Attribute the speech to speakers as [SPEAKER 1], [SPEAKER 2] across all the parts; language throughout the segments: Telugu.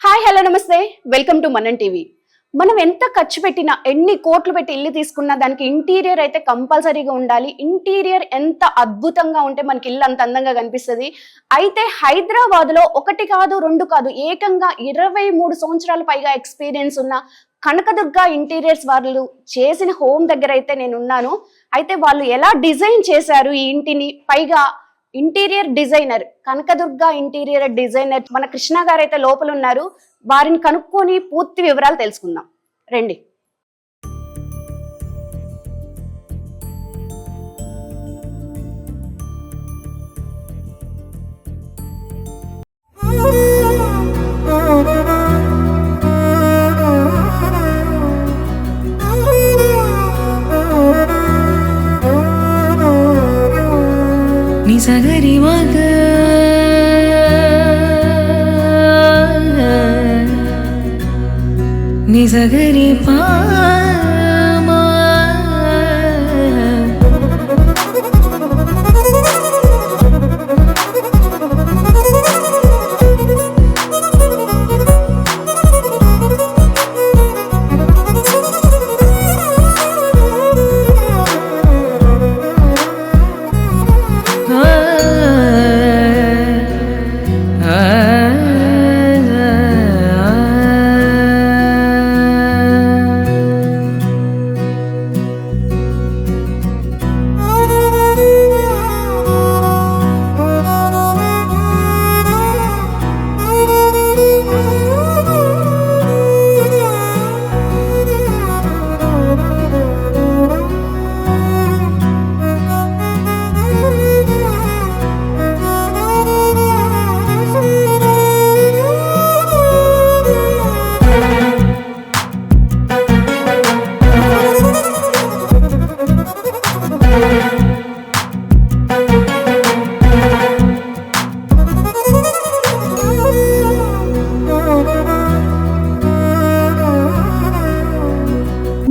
[SPEAKER 1] హాయ్ హలో నమస్తే వెల్కమ్ టు మనం టీవీ. మనం ఎంత ఖర్చు పెట్టినా ఎన్ని కోట్లు పెట్టి ఇల్లు తీసుకున్నా దానికి ఇంటీరియర్ అయితే కంపల్సరీగా ఉండాలి. ఇంటీరియర్ ఎంత అద్భుతంగా ఉంటే మనకి ఇల్లు అంత అందంగా కనిపిస్తుంది. అయితే హైదరాబాద్ లో ఒకటి కాదు రెండు కాదు ఏకంగా 23 సంవత్సరాల పైగా ఎక్స్పీరియన్స్ ఉన్న కనకదుర్గ ఇంటీరియర్స్ వాళ్ళు చేసిన హోమ్ దగ్గర అయితే నేను ఉన్నాను. అయితే వాళ్ళు ఎలా డిజైన్ చేశారు ఈ ఇంటిని, పైగా interior designer Kanakadurga interior designer మన కృష్ణ గారు అయితే లోపల ఉన్నారు. వారిని కనుక్కొని పూర్తి వివరాలు తెలుసుకుందాం రండి.
[SPEAKER 2] నిజగరి మగ నిజగరి పామా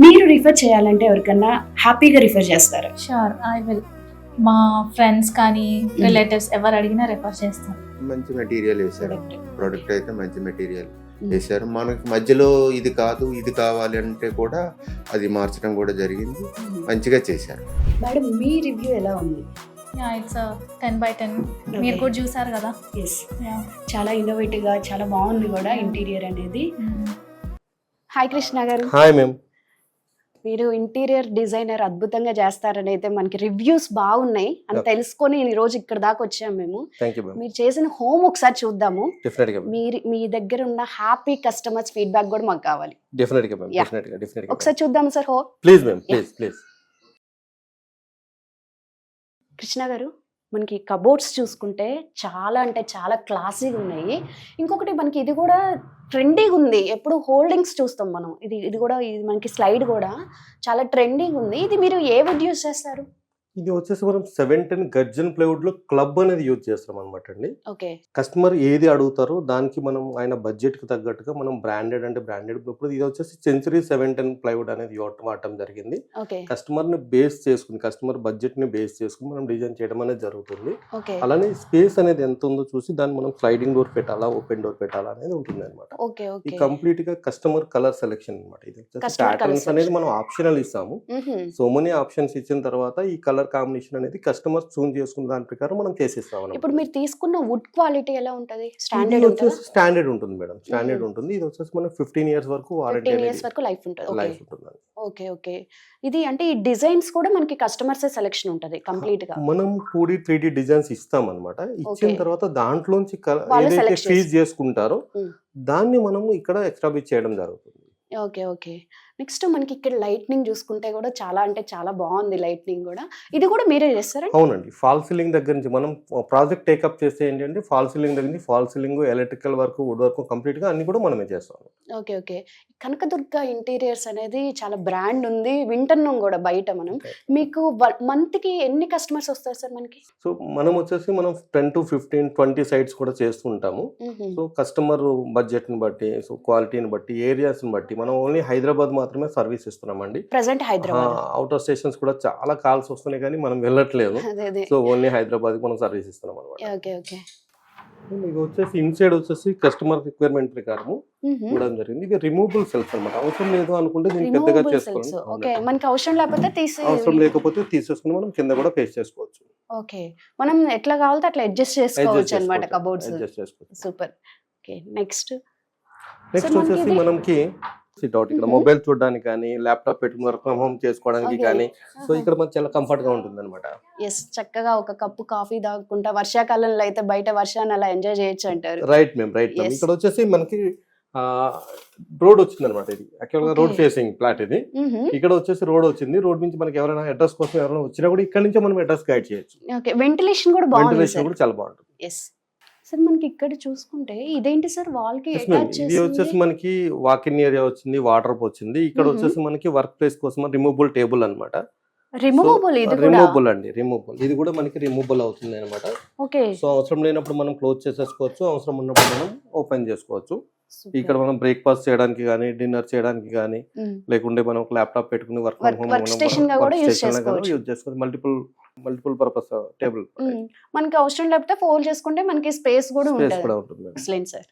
[SPEAKER 1] మీరు రిఫర్ చేయాలంటే ఎవరికన్నా హ్యాపీగా రిఫర్ చేస్తారు?
[SPEAKER 3] Sure I will. మా ఫ్రెండ్స్ కానీ రిలేటివ్స్ ఎవరు అడిగినా రెఫర్ చేస్తాను.
[SPEAKER 4] మంచి మెటీరియల్ వేశారు, ప్రోడక్ట్ అయితే మంచి మెటీరియల్ వేశారు. మనకి మధ్యలో ఇది కాదు ఇది కావాలి అంటే కూడా అది మార్చడం కూడా జరిగింది. మంచిగా చేశారు.
[SPEAKER 1] మేడం మీ రివ్యూ ఎలా ఉంది?
[SPEAKER 3] ఇట్స్ 10/10. మీరు కూడా చూసారు కదా.
[SPEAKER 1] ఎస్, చాలా ఇన్నోవేటివ్ గా చాలా బాగుంది కూడా ఇంటీరియర్ అనేది. హాయ్ కృష్ణ గారు.
[SPEAKER 5] Hi ma'am.
[SPEAKER 1] మీరు ఇంటీరియర్ డిజైనర్ అద్భుతంగా చేస్తారని అయితే మనకి రివ్యూస్ బాగున్నాయి అని తెలుసుకొని ఈ రోజు ఇక్కడ దాకా వచ్చాము మేము.
[SPEAKER 5] Thank you ma'am.
[SPEAKER 1] మీరు చేసిన హోమ్ ఒకసారి చూద్దాము.
[SPEAKER 5] డెఫినెట్ గా
[SPEAKER 1] మీ దగ్గర ఉన్న హ్యాపీ కస్టమర్స్ ఫీడ్బ్యాక్ కూడా మాకు కావాలి.
[SPEAKER 5] డెఫినెట్ గా మ్యామ్. డెఫినెట్ గా
[SPEAKER 1] ఒకసారి చూద్దాము sir home.
[SPEAKER 5] Please ma'am, please.
[SPEAKER 1] Krishna గారు, మనకి కబోర్డ్స్ చూసుకుంటే చాలా అంటే చాలా క్లాసీగా ఉన్నాయి. ఇంకొకటి మనకి ఇది కూడా ట్రెండీగా ఉంది. ఎప్పుడు హోల్డింగ్స్ చూస్తాం మనం. ఇది కూడా ఇది మనకి స్లైడ్ కూడా చాలా ట్రెండీగా ఉంది. ఇది మీరు ఏ వుడ్ యూస్ చేస్తారు?
[SPEAKER 5] ఇది వచ్చేసి మనం 710 గర్జన్ ప్లైవుడ్ లో క్లబ్ అనేది యూజ్ చేస్తాం అనమాట అండి.
[SPEAKER 1] ఓకే.
[SPEAKER 5] కస్టమర్ ఏది అడుగుతారో దానికి మనం ఆయన బడ్జెట్ కి తగ్గట్టుగా మనం బ్రాండెడ్ అంటే బ్రాండెడ్. ఇప్పుడు ఇది వచ్చేసి సెంచరీ 710 ప్లైవుడ్ అనేది వాడటం జరిగింది.
[SPEAKER 1] ఓకే.
[SPEAKER 5] కస్టమర్ ని బేస్ చేసుకుని, కస్టమర్ బడ్జెట్ ని బేస్ చేసుకుని మనం డిజైన్ చేయడం అనేది జరుగుతుంది.
[SPEAKER 1] ఓకే.
[SPEAKER 5] అలానే స్పేస్ అనేది ఎంత ఉందో చూసి దాన్ని మనం స్లైడింగ్ డోర్ పెట్టాలా, ఓపెన్ డోర్ పెట్టాలా అనేది ఉంటుంది అనమాట.
[SPEAKER 1] ఓకే.
[SPEAKER 5] ఈ కంప్లీట్ గా కస్టమర్ కలర్ సెలెక్షన్ అనమాట. ఇది ప్యాటర్న్స్ అనేది మనం ఆప్షనల్ ఇస్తాము. సో మెనీ ఆప్షన్స్ ఇచ్చిన తర్వాత ఈ కలర్ కాంబినేషన్ అనేది కస్టమర్ చూన్ చేసుకున్న దాని ప్రకారం మనం చేసిస్తాం.
[SPEAKER 1] ఇప్పుడు మీరు తీసుకున్న వుడ్ క్వాలిటీ ఎలా ఉంటది? స్టాండర్డ్
[SPEAKER 5] ఉంటుంది మేడం. స్టాండర్డ్ ఉంటుంది. ఇది వచ్చేసి మనం 15 ఇయర్స్ వరకు వారంటీ,
[SPEAKER 1] 15 ఇయర్స్ వరకు లైఫ్ ఉంటుంది. ఓకే. ఓకే. ఇది అంటే ఈ డిజైన్స్ కూడా మనకి కస్టమర్స్ సెలెక్షన్ ఉంటది కంప్లీట్ గా.
[SPEAKER 5] మనం 2D 3D డిజైన్స్ ఇస్తాం అనమాట. ఇచ్చిన తర్వాత దాంట్లోంచి ఏదైతే ఫీజ్ చేసుకుంటారో దాన్ని మనం ఇక్కడ ఎక్స్ట్రా బిచ్ చేయడం జరుగుతుంది.
[SPEAKER 1] ఓకే. ఓకే. నెక్స్ట్ మనకి ఇక్కడ లైట్నింగ్ చూసుకుంటే కూడా చాలా అంటే చాలా బాగుంది. లైట్నింగ్ కూడా ఇది కూడా మీరే చేస్తారా?
[SPEAKER 5] అవునండి. ఫాల్ సీలింగ్ దగ్గర నుంచి మనం ప్రాజెక్ట్ టేకప్ చేస్తే ఏంటంటే ఫాల్ సీలింగ్ దగ్గర నుంచి fall ceiling, electrical work, wood work complete గా అన్ని కూడా మనమే చేస్తాం.
[SPEAKER 1] ఓకే. ఓకే. కనకదుర్గ ఇంటీరియర్స్ అనేది చాలా బ్రాండ్ ఉంది, వింటున్నాం కూడా బయట మనం. మీకు మంత్ కి ఎన్ని కస్టమర్స్ వస్తారు సార్ మనకి?
[SPEAKER 5] సో మనం వచ్చేసి మనం 10 to 15, 20 సైట్స్ కూడా చేస్తూ ఉంటాము. సో కస్టమర్ బడ్జెట్ ని బట్టి, సో క్వాలిటీని బట్టి, ఏరియాస్ ని బట్టి మనం ఓన్లీ హైదరాబాద్ మాత్రమే సర్వీస్ ఇస్తున్నామండి.
[SPEAKER 1] Present Hyderabad,
[SPEAKER 5] out of stations కూడా చాలా కాల్స్ వస్తున్నాయి కానీ మనం వెళ్ళట్లేదు. సో ఓన్లీ హైదరాబాద్ మనం సర్వీస్ ఇస్తున్నాం అనమాట.
[SPEAKER 1] ఓకే. ఓకే.
[SPEAKER 5] ఇది వచ్చేసి ఇన్సైడ్ వచ్చేసి కస్టమర్ రిక్వైర్మెంట్ ప్రకారము ఇవ్వడం జరిగింది. ఇది రిమూవబుల్ సెల్ఫ్ అన్నమాట. అవసరం లేదు అనుకుంటే దీన్ని పెద్దగా
[SPEAKER 1] రిమూవబుల్
[SPEAKER 5] చేసుకోవాలి.
[SPEAKER 1] సెల్స్. ఓకే, మనకి అవసరం లేకపోతే
[SPEAKER 5] అవసరం లేకపోతే తీసేసుకుని మనం కింద కూడా పేస్ట్ చేసుకోవచ్చు.
[SPEAKER 1] ఓకే, మనం ఎట్లా కావాలంటే అట్లా అడ్జస్ట్ చేసుకోవచ్చు అన్నమాట కబోర్డ్స్.
[SPEAKER 5] అడ్జస్ట్ చేసుకోవచ్చు.
[SPEAKER 1] సూపర్. ఓకే, నెక్స్ట్
[SPEAKER 5] నెక్స్ట్ వచ్చేసి మనకి సిట్ అవుట్ ఇక్కడ మొబైల్ చూడడానికి కానీ ల్యాప్టాప్ పెట్టుకుని వర్క్ ఫ్రమ్ హోమ్ చేసుకోవడానికి
[SPEAKER 1] Okay.
[SPEAKER 5] కానీ సో ఇక్కడ మనకి చాలా కంఫర్ట్ గా ఉంటుంది అనమాట.
[SPEAKER 1] ఎస్, చక్కగా ఒక కప్పు కాఫీ తాగుకుంటా వర్షాకాలంలో అయితే బయట వర్షాన్ని అలా ఎంజాయ్ చేయొచ్చు అంటారు.
[SPEAKER 5] Right ma'am, right ma'am.
[SPEAKER 1] Yes.
[SPEAKER 5] ఇక్కడ వచ్చేసి మనకి రోడ్ వచ్చింది అనమాట. ఇది యాక్చువల్ గా రోడ్
[SPEAKER 1] Okay.
[SPEAKER 5] ఫేసింగ్ ఫ్లాట్ ఇది. ఇక్కడ వచ్చేసి రోడ్ వచ్చింది. రోడ్ నుంచి మనకి ఎవరైనా అడ్రస్ కోసం ఎవరైనా వచ్చినా కూడా ఇక్కడ నుంచే మనం అడ్రస్ గైడ్ చేయొచ్చు.
[SPEAKER 1] ఓకే, వెంటిలేషన్ కూడా బాగుంది
[SPEAKER 5] వెంటిలేషన్
[SPEAKER 1] సార్.
[SPEAKER 5] కూడా చాలా బాగుంటుంది.
[SPEAKER 1] ఎస్ సార్, మనకి ఇక్కడ చూసుకుంటే ఇదేంటి సార్ వాల్ కి
[SPEAKER 5] Yes, ma'am.
[SPEAKER 1] అటాచ్
[SPEAKER 5] ఇది వచ్చేసి
[SPEAKER 1] చేసి
[SPEAKER 5] మనకి వాకిన్ ఏరియా వచ్చింది, వాటర్ వచ్చింది. ఇక్కడ వచ్చేసి మనకి వర్క్ ప్లేస్ కోసం రిమూవబుల్ టేబుల్ అనమాట.
[SPEAKER 1] రిమూవబుల్ ఇది కూడా.
[SPEAKER 5] రిమూవబుల్ అండి, రిమూవబుల్. ఇది కూడా మనకి రిమూవబుల్ అవుతుంది అనమాట.
[SPEAKER 1] ఓకే,
[SPEAKER 5] సో అవసరం లేనప్పుడు మనం క్లోజ్ చేసేసుకోవచ్చు, అవసరం ఉన్నప్పుడు మనం ఓపెన్ చేసుకోవచ్చు. ఇక్కడ మనం బ్రేక్ఫాస్ట్ చేయడానికి కానీ డిన్నర్ చేయడానికి కానీ లేకుంటే మనం ల్యాప్టాప్ పెట్టుకుని work from home
[SPEAKER 1] work station గా కూడా యూస్ చేసుకోవచ్చు.
[SPEAKER 5] యూజ్ చేసుకోవచ్చు. మల్టిపుల్ పర్పస్ టేబుల్
[SPEAKER 1] మనకి అవసరం లేకపోతే ఫోల్డ్ చేసుకుంటే మనకి స్పేస్ కూడా
[SPEAKER 5] స్పేస్
[SPEAKER 1] ఉంటుంది.
[SPEAKER 5] కూడా ఉంటుంది.
[SPEAKER 1] Excellent sir.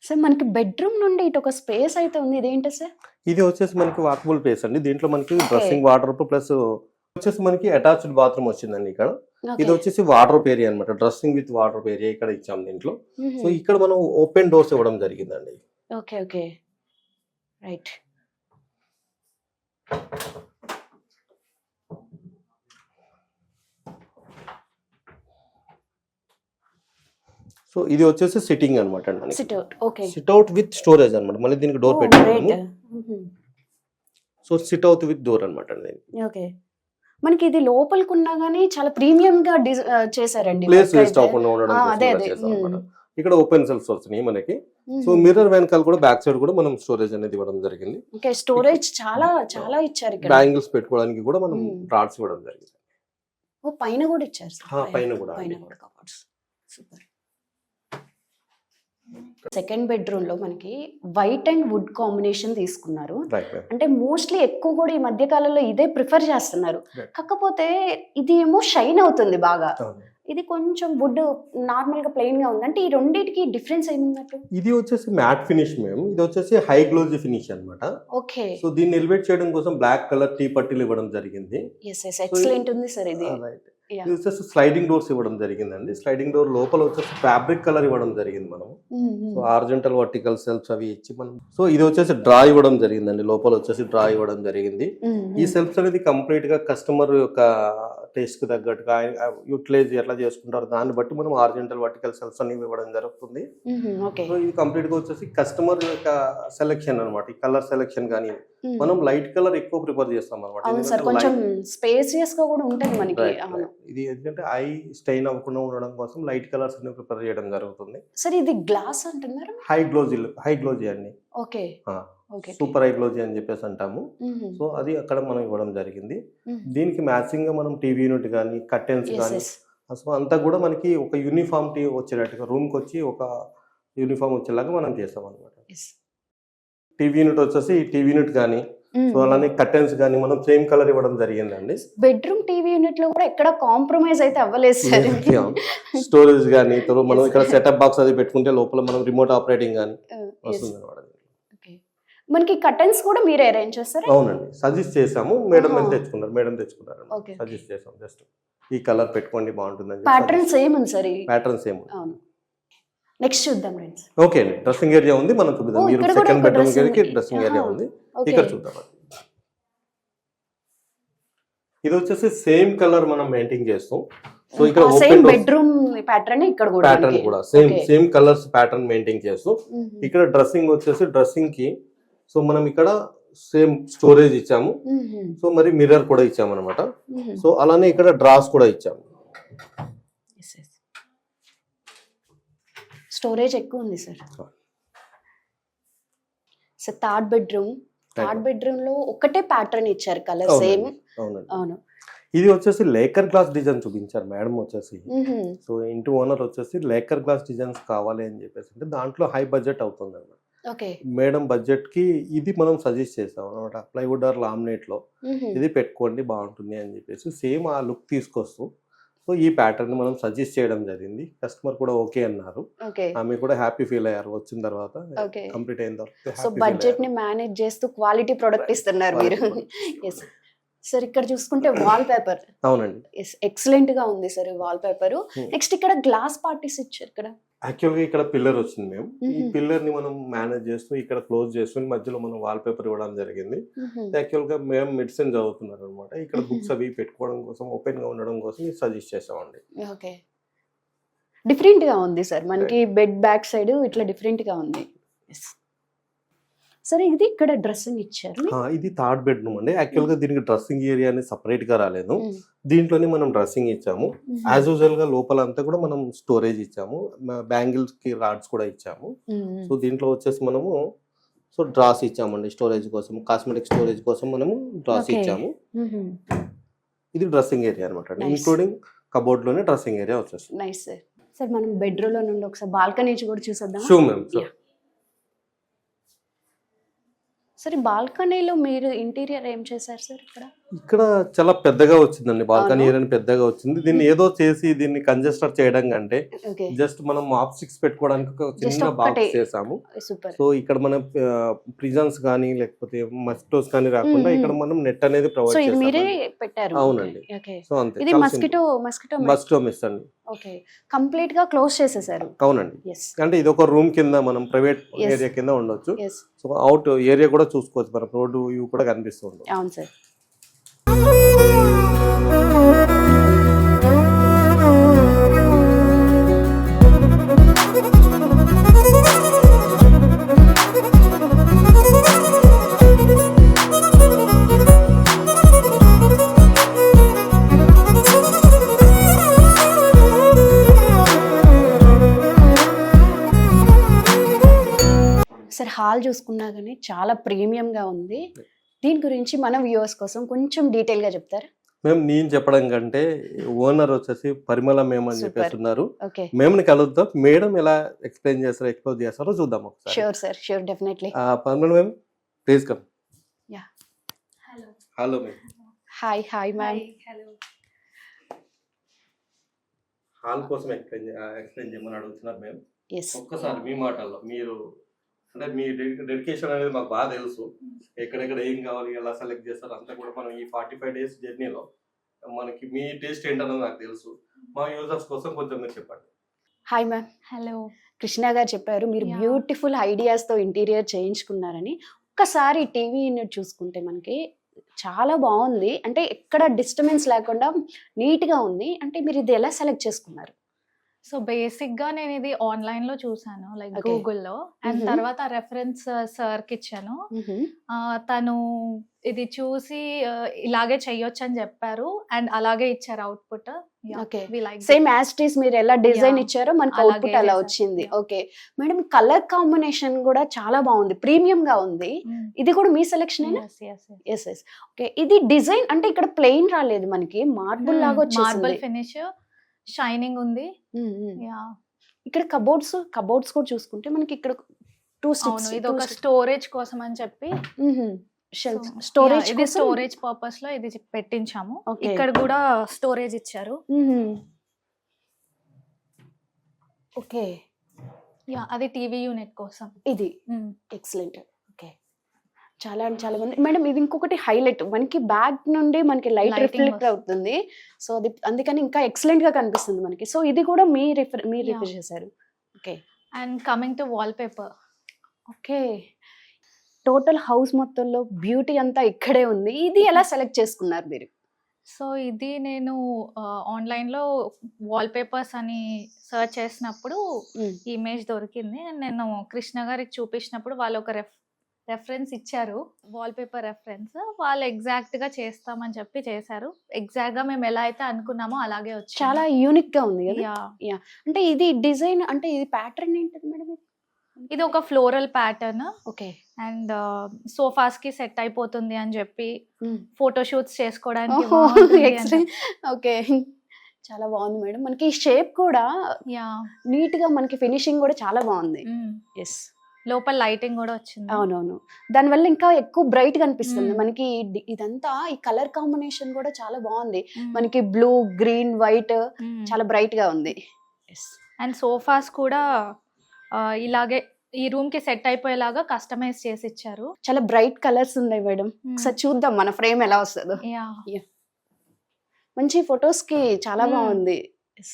[SPEAKER 1] సార్ మనకి బెడ్రూమ్ నుండి ఇటు ఒక స్పేస్ అయితే ఉంది, ఇదేంటి సార్?
[SPEAKER 5] ఇది వచ్చేసి మనకి వాకబుల్ ప్లేస్ అండి. దీంట్లో మనకి డ్రెస్సింగ్ వాటర్ ప్లస్ వచ్చేసి మనకి అటాచ్డ్ బాత్రూమ్ వచ్చిందండి ఇక్కడ. ఇది వచ్చేసి వాటర్ ఏరియా అనమాట. డ్రెస్సింగ్ విత్ వాటర్ ఏరియా ఇక్కడ ఇచ్చాం దీంట్లో. సో ఇక్కడ మనం ఓపెన్ డోర్స్ ఇవ్వడం జరిగిందండి.
[SPEAKER 1] Okay okay, right.
[SPEAKER 5] సో ఇది వచ్చేసి సిట్టింగ్ అనమాట అండి.
[SPEAKER 1] SIT out. Okay,
[SPEAKER 5] SIT out with storage అనమాట. మళ్ళీ దీనికి డోర్ పెట్టుకున్నాము. So SIT out with door అనమాట అండి.
[SPEAKER 1] ఓకే, మనకి ఇది లోపలికి ఉన్నా గానీ చాలా ప్రీమియం గా చేశారండి.
[SPEAKER 5] ప్లేస్
[SPEAKER 1] work
[SPEAKER 5] వేస్ట్
[SPEAKER 1] అయితే.
[SPEAKER 5] అవ్వకుండా ఉండడం కోసం
[SPEAKER 1] అదే
[SPEAKER 5] ఇలా
[SPEAKER 1] అదే.
[SPEAKER 5] చేసాం అన్నమాట. ఇక్కడ ఓపెన్ సెల్ఫ్స్ వస్తున్నాయి మనకి. సో మిర్రర్ వెనకాల కూడా బ్యాక్ సైడ్ కూడా మనం స్టోరేజ్ అనేది ఇవ్వడం జరిగింది.
[SPEAKER 1] ఓకే, స్టోరేజ్ చాలా చాలా ఇచ్చారు ఇక్కడ.
[SPEAKER 5] బ్యాంగిల్స్ పెట్టుకోవడానికి కూడా మనం రాడ్స్ ఇవ్వడం జరిగింది.
[SPEAKER 1] ఓ, పైన కూడా ఇచ్చారు సార్.
[SPEAKER 5] పైన కూడా
[SPEAKER 1] పైన
[SPEAKER 5] అండి.
[SPEAKER 1] కూడా కబోర్డ్స్. సూపర్. సెకండ్ బెడ్రూమ్ లో మనకి వైట్ అండ్ వుడ్ కాంబినేషన్ తీసుకున్నారు.
[SPEAKER 5] Right ma'am.
[SPEAKER 1] అంటే మోస్ట్లీ ఎక్కువ కూడా ఈ మధ్య కాలంలో ఇదే ప్రిఫర్ చేస్తున్నారు.
[SPEAKER 5] Right.
[SPEAKER 1] కాకపోతే ఇది ఏమో షైన్ అవుతుంది బాగా,
[SPEAKER 5] అవును.
[SPEAKER 1] ఇది కొంచెం వుడ్ నార్మల్ గా ప్లెయిన్ గా ఉంది. అంటే ఈ రెండింటికి డిఫరెన్స్ ఏమున్నట్టు?
[SPEAKER 5] ఇది వచ్చేసి మ్యాట్ ఫినిష్ మేము. ఇది వచ్చేసి హై గ్లోజీ ఫినిష్ అన్నమాట.
[SPEAKER 1] ఓకే,
[SPEAKER 5] సో దీన్ని ఎలివేట్ చేయడం కోసం బ్లాక్ కలర్ టీ పట్టీలు ఇవ్వడం జరిగింది.
[SPEAKER 1] ఎస్ ఎస్, ఎక్సలెంట్ ఉంది సార్ ఇది.
[SPEAKER 5] రైట్.
[SPEAKER 1] Yeah.
[SPEAKER 5] ఇది వచ్చేసి స్లైడింగ్ డోర్స్ ఇవ్వడం జరిగిందండి. స్లైడింగ్ డోర్ లోపల వచ్చేసి ఫ్యాబ్రిక్ కలర్ ఇవ్వడం జరిగింది మనం. సో హారిజాంటల్ వర్టికల్ సెల్ఫ్స్ అవి ఇచ్చి మనం. సో ఇది వచ్చేసి డ్రా ఇవ్వడం జరిగిందండి. లోపల వచ్చేసి డ్రా ఇవ్వడం జరిగింది. ఈ సెల్ఫ్స్ అనేది కంప్లీట్ గా కస్టమర్ యొక్క టేస్ట్ కి తగ్గట్టుగా యూటిలైజ్ ఎట్లా చేసుకుంటారు దాన్ని బట్టి మనం హారిజాంటల్ వర్టికల్ సెల్ఫ్స్ అనేవి ఇవ్వడం జరుగుతుంది.
[SPEAKER 1] ఓకే,
[SPEAKER 5] సో ఇది కంప్లీట్ గా వచ్చేసి కస్టమర్ యొక్క సెలెక్షన్ అనమాట. ఈ కలర్ సెలెక్షన్ కానీ మనం లైట్ కలర్ ఎక్కువ ప్రిఫర్ చేస్తాం
[SPEAKER 1] అవును సార్,
[SPEAKER 5] అనమాట.
[SPEAKER 1] కొంచెం స్పేసియస్ గా కూడా ఉంటది మనకి. అవును
[SPEAKER 5] ఇది ఎందుకంటే ఐ స్టెయిన్ అవ్వకుండా ఉండడం కోసం లైట్ కలర్స్ ని ప్రిఫర్ చేయడం జరుగుతుంది.
[SPEAKER 1] సార్ ఇది గ్లాస్ అంటున్నారు?
[SPEAKER 5] హై గ్లోజీ అండి.
[SPEAKER 1] Okay okay,
[SPEAKER 5] super high glossy అని చెప్పేసి అంటాము. సో అది అక్కడ మనం ఇవ్వడం జరిగింది. దీనికి మ్యాచింగ్ గా మనం టీవీ యూనిట్ కానీ కర్టెన్స్ కానీ సో అంతా కూడా మనకి ఒక యూనిఫామ్ వచ్చేటట్టుగా రూమ్ కి వచ్చి ఒక యూనిఫామ్ వచ్చేలాగా మనం చేస్తాం అనమాట. టీవీ యూనిట్ వచ్చేసి టీవీ యూనిట్ కానీ సో అలానే కర్టెన్స్ కానీ మనం సేమ్ కలర్ ఇవ్వడం జరిగిందండి.
[SPEAKER 1] బెడ్రూమ్ టీవీ యూనిట్ లో కూడా ఎక్కడ కాంప్రమైజ్ అయితే అవ్వలేదు సార్.
[SPEAKER 5] స్టోరేజ్ కానీ మనం ఇక్కడ సెటప్ బాక్స్ అది పెట్టుకుంటే లోపల మనం రిమోట్ ఆపరేటింగ్ కానీ వస్తుంది అనమాట.
[SPEAKER 1] మనకి కర్టన్స్ కూడా మీరే అరేంజ్ చేస్తారా?
[SPEAKER 5] అవునండి, సజెస్ట్ చేసాము. మేడం తెచ్చుకున్నారు. సజెస్ట్ చేసాం జస్ట్ ఈ కలర్ పెట్టుకోండి బాగుంటుందని.
[SPEAKER 1] ప్యాటర్న్ సేమ్ ఉంది సార్.
[SPEAKER 5] Pattern same.
[SPEAKER 1] అవును, నెక్స్ట్ చూద్దాం ఫ్రెండ్స్.
[SPEAKER 5] ఓకే అండి, డ్రెస్సింగ్ ఏరియా ఉంది మనం చూద్దాం. మీరు సెకండ్ బెడ్రూమ్ కి డ్రెస్సింగ్ ఏరియా ఉంది, ఇక్కడ చూద్దాం. ఇది వచ్చేసి సేమ్ కలర్ మనం మెయింటైన్ చేస్తాం. సో ఇక్కడ
[SPEAKER 1] సేమ్ బెడ్రూమ్ ప్యాటర్న్ ఇక్కడ కూడా
[SPEAKER 5] ప్యాటర్న్ కూడా సేమ్ కలర్స్ ప్యాటర్న్ మెయింటైన్ చేస్తాం. ఇక్కడ డ్రెస్సింగ్ వచ్చేసి డ్రెస్సింగ్ కి సో మనం ఇక్కడ సేమ్ స్టోరేజ్ ఇచ్చాము. సో మరి మిర్రర్ కూడా ఇచ్చాము అనమాట. సో అలానే ఇక్కడ డ్రాస్ కూడా ఇచ్చాము.
[SPEAKER 1] స్టోరేజ్ ఎక్కువ ఉంది సార్. సార్ థర్డ్ బెడ్రూమ్ లో ఒకటే ప్యాటర్న్ ఇచ్చారు, కలర్ సేమ్. అవును,
[SPEAKER 5] ఇది వచ్చేసి లేకర్ గ్లాస్ డిజైన్ చూపించారు మేడం వచ్చేసి. సో ఇంటి ఓనర్ వచ్చేసి లేకర్ గ్లాస్ డిజైన్స్ కావాలి అని చెప్పేసి అంటే దాంట్లో హై బడ్జెట్ అవుతుంది అన్నమాట. మేడం బడ్జెట్ కి ఇది మనం సజెస్ట్ చేస్తాం అనమాట. ప్లైవుడ్ ఆర్ లామినేట్ లో ఇది పెట్టుకోండి బాగుంటుంది అని చెప్పేసి సేమ్ ఆ లుక్ తీసుకొస్తూ సో ఈ ప్యాటర్న్ మనం సజెస్ట్ చేయడం జరిగింది, కస్టమర్ కూడా ఓకే అన్నారు,
[SPEAKER 1] ఓకే
[SPEAKER 5] ఆమె కూడా హ్యాపీ ఫీల్ అయ్యారు వచ్చిన తర్వాత,
[SPEAKER 1] ఓకే.
[SPEAKER 5] కంప్లీట్ అయిన తర్వాత
[SPEAKER 1] సో బడ్జెట్ ని మేనేజ్ చేస్తూ క్వాలిటీ ప్రొడక్ట్ ఇస్తున్నారు మీరు. ఎస్ సార్, ఇక్కడ చూసుకుంటే వాల్ పేపర్,
[SPEAKER 5] అవునండి,
[SPEAKER 1] ఎక్సలెంట్ గా ఉంది సార్ వాల్ పేపర్. నెక్స్ట్ ఇక్కడ గ్లాస్ పార్టీస్ ఇచ్చారు. ఇక్కడ
[SPEAKER 5] యాక్చువల్గా ఇక్కడ పిల్లర్ వచ్చింది మేము, ఈ
[SPEAKER 1] మ్మ్.
[SPEAKER 5] పిల్లర్ ని మనం మేనేజ్ చేస్తూ ఇక్కడ క్లోజ్ చేసుకుని మధ్యలో మనం వాల్ పేపర్ ఇవ్వడం జరిగింది.
[SPEAKER 1] మ్మ్.
[SPEAKER 5] యాక్చువల్గా మేము మెడిసిన్ చదువుతున్నారు అనమాట, ఇక్కడ బుక్స్ అవి పెట్టుకోవడం కోసం, ఓపెన్ గా ఉండడం కోసం ఇది సజెస్ట్ చేసామండి.
[SPEAKER 1] ఓకే, డిఫరెంట్ గా ఉంది సార్, మనకి బెడ్ బ్యాక్ సైడ్ ఇట్లా డిఫరెంట్ గా ఉంది. సరే, ఇది ఇక్కడ డ్రెస్సింగ్ ఇచ్చారు.
[SPEAKER 5] ఇది థర్డ్ బెడ్రూమ్ అండి. యాక్చువల్గా దీనికి డ్రెస్సింగ్ ఏరియా అనేది సపరేట్ గా రాలేదు,
[SPEAKER 1] మ్మ్.
[SPEAKER 5] దీంట్లోనే మనం డ్రెస్సింగ్ ఇచ్చాము. యాజ్ యూజువల్ గా లోపల అంతా కూడా మనం స్టోరేజ్ ఇచ్చాము, బ్యాంగిల్స్ కి రాడ్స్ కూడా ఇచ్చాము.
[SPEAKER 1] మ్మ్.
[SPEAKER 5] సో దీంట్లో వచ్చేసి మనము డ్రాస్ ఇచ్చామండి స్టోరేజ్ కోసం, కాస్మెటిక్ స్టోరేజ్ కోసం మనము డ్రాస్
[SPEAKER 1] Okay.
[SPEAKER 5] ఇచ్చాము.
[SPEAKER 1] మ్మ్.
[SPEAKER 5] ఇది డ్రెస్సింగ్ ఏరియా అనమాట,
[SPEAKER 1] Nice.
[SPEAKER 5] ఇంక్లూడింగ్ కబోర్డ్ లోనే డ్రెస్సింగ్ ఏరియా వచ్చేస్తుంది.
[SPEAKER 1] Nice sir. సార్, మనం బెడ్రూమ్ లో నుండి ఒకసారి బాల్కనీ నుంచి కూడా చూసేద్దాం.
[SPEAKER 5] Shoe ma'am.
[SPEAKER 1] Yeah. సరే, బాల్కనీలో మీరు ఇంటీరియర్ ఏం చేశారు సార్?
[SPEAKER 5] ఇక్కడ చాలా పెద్దగా వచ్చిందండి, బాల్కనీ
[SPEAKER 1] అవును.
[SPEAKER 5] ఏరియా పెద్దగా వచ్చింది. దీన్ని ఏదో చేసి దీన్ని కంజెస్టర్ చేయడం కంటే
[SPEAKER 1] ఓకే,
[SPEAKER 5] జస్ట్ మనం మాప్ స్టిక్స్ పెట్టుకోవడానికి ఒక
[SPEAKER 1] Just
[SPEAKER 5] చిన్న
[SPEAKER 1] ఒక్కటే.
[SPEAKER 5] బాక్స్ చేసాము.
[SPEAKER 1] సూపర్.
[SPEAKER 5] సో ఇక్కడ మనం ప్రిజన్స్ కానీ లేకపోతే మస్కిటోస్ కానీ రాకుండా
[SPEAKER 1] మ్మ్.
[SPEAKER 5] ఇక్కడ మనం నెట్ అనేది
[SPEAKER 1] సో
[SPEAKER 5] ప్రొవైడ్
[SPEAKER 1] ఇది మీరే
[SPEAKER 5] చేస్తాం.
[SPEAKER 1] పెట్టారు?
[SPEAKER 5] అవునండి.
[SPEAKER 1] ఓకే.
[SPEAKER 5] సో అంతే,
[SPEAKER 1] ఇది మస్కిటో
[SPEAKER 5] మస్కిటో మిస్ అండి.
[SPEAKER 1] ఓకే, కంప్లీట్ గా క్లోజ్ చేసేసారు.
[SPEAKER 5] అవునండి,
[SPEAKER 1] ఎస్
[SPEAKER 5] అంటే ఇది ఒక రూమ్ కింద మనం ప్రైవేట్
[SPEAKER 1] Yes.
[SPEAKER 5] ఏరియా కింద ఉండొచ్చు.
[SPEAKER 1] ఎస్,
[SPEAKER 5] సో అవుట్ ఏరియా కూడా చూసుకోవచ్చు, మనం రోడ్డు వ్యూ కూడా కనిపిస్తుంది.
[SPEAKER 1] అవును సార్. సార్, హాల్ చూసుకున్నా కానీ చాలా ప్రీమియం గా ఉంది. దీని గురించి మన వ్యూవర్స్ కోసం కొంచెం డీటెయిల్ గా చెప్తారా?
[SPEAKER 5] మేము నేను చెప్పడం కంటే ఓనర్ వచ్చేసి పరిమళ మేడం అని
[SPEAKER 1] Super.
[SPEAKER 5] చెప్పేస్తున్నారు,
[SPEAKER 1] ఓకే,
[SPEAKER 5] మేమని కలుద్దాం, మేడం ఎలా ఎక్స్ప్లెయిన్ చేస్తారో ఎక్స్ప్లోర్ చేస్తారో చూద్దాం ఒకసారి.
[SPEAKER 1] Sure sir, sure, definitely.
[SPEAKER 5] Parimala madam, please come.
[SPEAKER 1] Yeah.
[SPEAKER 3] Hello.
[SPEAKER 5] Hello madam.
[SPEAKER 1] Hi ma'am.
[SPEAKER 3] Hello.
[SPEAKER 5] Hall కోసం ఎక్స్ప్లెయిన్ చేయమని అడుగుతున్నారు మేము.
[SPEAKER 1] ఎస్,
[SPEAKER 5] ఒక్కసారి మీ మాటల్లో మీరు, అంటే మీ డెడికేషన్ అనేది మాకు బాగా తెలుసు, ఎక్కడెక్కడ ఏం కావాలి ఎలా సెలెక్ట్ చేస్తారు అంతా కూడా మనం ఈ 45 days జర్నీలో మనకి మీ టేస్ట్ ఏంటన్నది నాకు తెలుసు. మా యూజర్స్ కోసం కొంచెం మీరు చెప్పండి.
[SPEAKER 1] Hi ma'am.
[SPEAKER 3] హలో.
[SPEAKER 1] కృష్ణ గారు చెప్పారు మీరు
[SPEAKER 3] Yeah.
[SPEAKER 1] బ్యూటిఫుల్ ఐడియాస్ తో ఇంటీరియర్ చేయించుకున్నారని. ఒక్కసారి టీవీ యూనిట్ చూసుకుంటే మనకి చాలా బాగుంది, అంటే ఎక్కడ డిస్టర్బెన్స్ లేకుండా నీట్ గా ఉంది. అంటే మీరు ఇది ఎలా సెలెక్ట్ చేసుకున్నారు?
[SPEAKER 3] సో బేసిక్ గా నేను ఇది ఆన్లైన్ లో చూసాను, లైక్
[SPEAKER 1] Okay.
[SPEAKER 3] గూగుల్లో, అండ్
[SPEAKER 1] Mhm.
[SPEAKER 3] తర్వాత రెఫరెన్స్ సార్ కి ఇచ్చాను. తను ఇది చూసి ఇలాగే చెయ్యొచ్చు అని చెప్పారు, అండ్ అలాగే ఇచ్చారు output.
[SPEAKER 1] Okay. Same as it is మీరు ఎలా డిజైన్
[SPEAKER 3] Yeah.
[SPEAKER 1] ఇచ్చారో మనకి
[SPEAKER 3] అలాగే
[SPEAKER 1] అవుట్పుట్ అలా
[SPEAKER 3] చేశారు.
[SPEAKER 1] వచ్చింది.
[SPEAKER 3] Yeah.
[SPEAKER 1] Okay madam, colour combination కూడా చాలా బాగుంది, ప్రీమియం గా ఉంది. ఇది కూడా మీ సెలెక్షన్ అయినా? Yes yes. ఓకే, ఇది డిజైన్ అంటే ఇక్కడ ప్లెయిన్ రాలేదు, మనకి మార్బుల్ లాగా
[SPEAKER 3] మార్బుల్
[SPEAKER 1] వచ్చేసింది.
[SPEAKER 3] ఫినిష్, షైనింగ్ ఉంది. Yeah.
[SPEAKER 1] ఇక్కడ కబోర్డ్స్ కూడా చూసుకుంటే మనకి ఇక్కడ 2
[SPEAKER 3] అవును, ఇది ఒక స్టోరేజ్ కోసం అని చెప్పి
[SPEAKER 1] స్టోరేజ్
[SPEAKER 3] ఇది స్టోరేజ్ పర్పస్ లో ఇది పెట్టించాము.
[SPEAKER 1] Okay.
[SPEAKER 3] ఇక్కడ కూడా స్టోరేజ్ ఇచ్చారు.
[SPEAKER 1] ఓకే,
[SPEAKER 3] అది టీవీ యూనిట్ కోసం.
[SPEAKER 1] ఇది ఎక్సలెంట్. ఓకే, చాలా అంటే చాలా మంది మేడం. ఇది ఇంకొకటి హైలైట్, మనకి బ్యాక్ నుండి మనకి లైట్
[SPEAKER 3] Lighting
[SPEAKER 1] రిఫ్లెక్ట్
[SPEAKER 3] వస్తుంది.
[SPEAKER 1] అవుతుంది. సో అది అందుకని ఇంకా ఎక్సలెంట్ గా కనిపిస్తుంది మనకి. సో ఇది కూడా మీరు
[SPEAKER 3] Yeah.
[SPEAKER 1] రిఫర్ చేశారు. Okay,
[SPEAKER 3] and coming to wall paper,
[SPEAKER 1] okay, total house మొత్తంలో బ్యూటీ అంతా ఇక్కడే ఉంది. ఇది ఎలా సెలెక్ట్ చేసుకున్నారు మీరు?
[SPEAKER 3] సో ఇది నేను ఆన్లైన్ లో వాల్ పేపర్స్ అని సర్చ్ చేసినప్పుడు ఇమేజ్ దొరికింది. నేను కృష్ణ గారికి చూపించినప్పుడు వాళ్ళు ఒక రెఫరెన్స్ ఇచ్చారు, వాల్ పేపర్ రెఫరెన్స్. వాళ్ళు ఎగ్జాక్ట్ గా చేస్తామని చెప్పి చేశారు. ఎగ్జాక్ట్ గా మేము ఎలా అయితే అనుకున్నామో అలాగే వచ్చింది.
[SPEAKER 1] చాలా యూనిక్ గా ఉంది కదా.
[SPEAKER 3] Yeah.
[SPEAKER 1] అంటే ఇది డిజైన్, అంటే ఇది ప్యాటర్న్ ఏంటది మేడం?
[SPEAKER 3] ఇది ఒక floral pattern,
[SPEAKER 1] okay,
[SPEAKER 3] and sofas కి సెట్ అయిపోతుంది అని చెప్పి ఫోటోషూట్స్ చేసుకోవడానికి
[SPEAKER 1] ఓహో,
[SPEAKER 3] బాగుంటుంది అని
[SPEAKER 1] excellent. ఓకే, చాలా బాగుంది మేడం. మనకి షేప్ కూడా
[SPEAKER 3] యా.
[SPEAKER 1] నీట్ గా, మనకి ఫినిషింగ్ కూడా చాలా బాగుంది. ఎస్,
[SPEAKER 3] లోపల లైటింగ్ కూడా వచ్చింది.
[SPEAKER 1] అవునవును, దానివల్ల ఇంకా ఎక్కువ బ్రైట్ గా అనిపిస్తుంది
[SPEAKER 3] మ్మ్.
[SPEAKER 1] మనకి. ఇదంతా ఈ కలర్ కాంబినేషన్ కూడా చాలా బాగుంది.
[SPEAKER 3] మ్మ్.
[SPEAKER 1] మనకి బ్లూ, గ్రీన్, వైట్
[SPEAKER 3] మ్మ్.
[SPEAKER 1] చాలా బ్రైట్ గా ఉంది.
[SPEAKER 3] అండ్ సోఫాస్ కూడా ఇలాగే ఈ రూమ్ కి సెట్ అయిపోయేలాగా కస్టమైజ్ చేసి ఇచ్చారు.
[SPEAKER 1] చాలా బ్రైట్ కలర్స్ ఉన్నాయి మేడం. ఒకసారి చూద్దాం మన ఫ్రేమ్ ఎలా వస్తుందో.
[SPEAKER 3] యా
[SPEAKER 1] మంచి ఫొటోస్ కి చాలా
[SPEAKER 3] మ్మ్.
[SPEAKER 1] బాగుంది. Yes.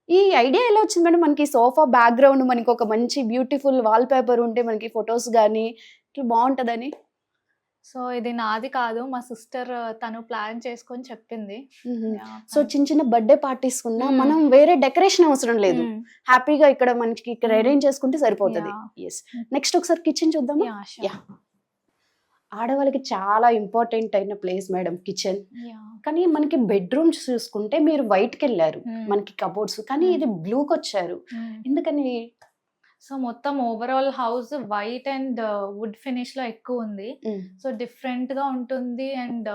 [SPEAKER 1] ఈ ఐడియా ఎలా వచ్చింది మేడం? మనకి సోఫా బ్యాక్గ్రౌండ్ మనకి ఒక మంచి బ్యూటిఫుల్ వాల్ పేపర్ ఉంటే మనకి ఫొటోస్ కానీ ఇట్లా బాగుంటదని.
[SPEAKER 3] సో ఇది నాది కాదు, మా సిస్టర్ తను ప్లాన్ చేసుకొని చెప్పింది.
[SPEAKER 1] సో చిన్న చిన్న బర్త్డే పార్టీస్ కున్నా
[SPEAKER 3] మ్మ్.
[SPEAKER 1] మనం వేరే డెకరేషన్ అవసరం లేదు,
[SPEAKER 3] మ్మ్.
[SPEAKER 1] హ్యాపీగా ఇక్కడ మనకి ఇక్కడ
[SPEAKER 3] మ్మ్.
[SPEAKER 1] అరేంజ్ చేసుకుంటే సరిపోతుంది.
[SPEAKER 3] Yeah.
[SPEAKER 1] ఎస్, నెక్స్ట్ ఒకసారి కిచెన్ చూద్దామా?
[SPEAKER 3] Yeah, sure.
[SPEAKER 1] Yeah. ఆడవాళ్ళకి చాలా ఇంపార్టెంట్ అయిన ప్లేస్ మేడం కిచెన్.
[SPEAKER 3] Yeah.
[SPEAKER 1] కానీ మనకి బెడ్రూమ్స్ చూసుకుంటే మీరు వైట్కి వెళ్ళారు,
[SPEAKER 3] మ్మ్.
[SPEAKER 1] మనకి కబోర్డ్స్, కానీ
[SPEAKER 3] మ్మ్.
[SPEAKER 1] ఇది బ్లూకి వచ్చారు.
[SPEAKER 3] మ్మ్.
[SPEAKER 1] ఎందుకని?
[SPEAKER 3] సో మొత్తం overall house white and would finish లో ఎక్కువ ఉంది. సో డిఫరెంట్ గా ఉంటుంది అండ్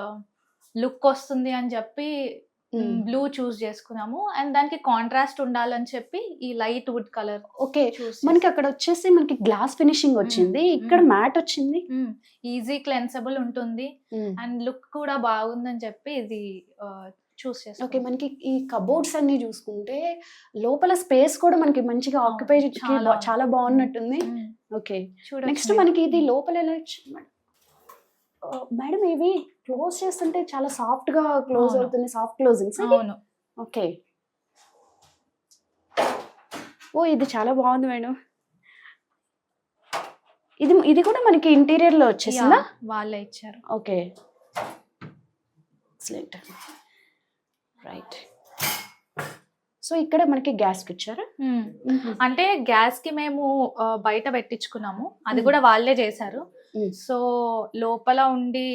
[SPEAKER 3] లుక్ వస్తుంది అని చెప్పి బ్లూ చూస్ చేసుకున్నాము. అండ్ దానికి కాంట్రాస్ట్ ఉండాలని చెప్పి ఈ లైట్ వుడ్ కలర్
[SPEAKER 1] ఓకే, మనకి అక్కడ వచ్చేసి మనకి గ్లాస్ ఫినిషింగ్ వచ్చింది, ఇక్కడ
[SPEAKER 3] మ్మ్.
[SPEAKER 1] మ్యాట్ వచ్చింది.
[SPEAKER 3] ఈజీ క్లెన్సబుల్ ఉంటుంది అండ్ లుక్ కూడా బాగుందని చెప్పి ఇది చూస్
[SPEAKER 1] ఓకే,
[SPEAKER 3] చేసుకున్నాం.
[SPEAKER 1] మనకి ఈ కబోర్డ్స్ అన్ని చూసుకుంటే లోపల స్పేస్ కూడా మనకి మంచిగా ఆక్యుపై
[SPEAKER 3] చాలా.
[SPEAKER 1] చాలా బాగున్నట్టుంది.
[SPEAKER 3] మ్మ్.
[SPEAKER 1] ఓకే,
[SPEAKER 3] చూడొచ్చు
[SPEAKER 1] నెక్స్ట్
[SPEAKER 3] మీరు.
[SPEAKER 1] మనకి ఇది లోపల ఎలా వచ్చింది మేడం? మేడం ఇవి క్లోజ్ చేస్తుంటే చాలా సాఫ్ట్ గా క్లోజ్
[SPEAKER 3] అవును.
[SPEAKER 1] అవుతుంది, సాఫ్ట్ క్లోజింగ్స్.
[SPEAKER 3] అవును.
[SPEAKER 1] ఓకే, ఓ ఇది చాలా బాగుంది మేడం. ఇది కూడా మనకి ఇంటీరియర్ లో వచ్చేసిందా?
[SPEAKER 3] Yeah, వాళ్ళే ఇచ్చారు.
[SPEAKER 1] Okay, excellent, right. సో ఇక్కడ మనకి గ్యాస్ ఇచ్చారా?
[SPEAKER 3] అంటే గ్యాస్ కి మేము బయట పెట్టించుకున్నాము, అది
[SPEAKER 1] మ్మ్.
[SPEAKER 3] కూడా వాళ్ళే చేశారు.
[SPEAKER 1] మ్మ్.
[SPEAKER 3] సో లోపల ఉండి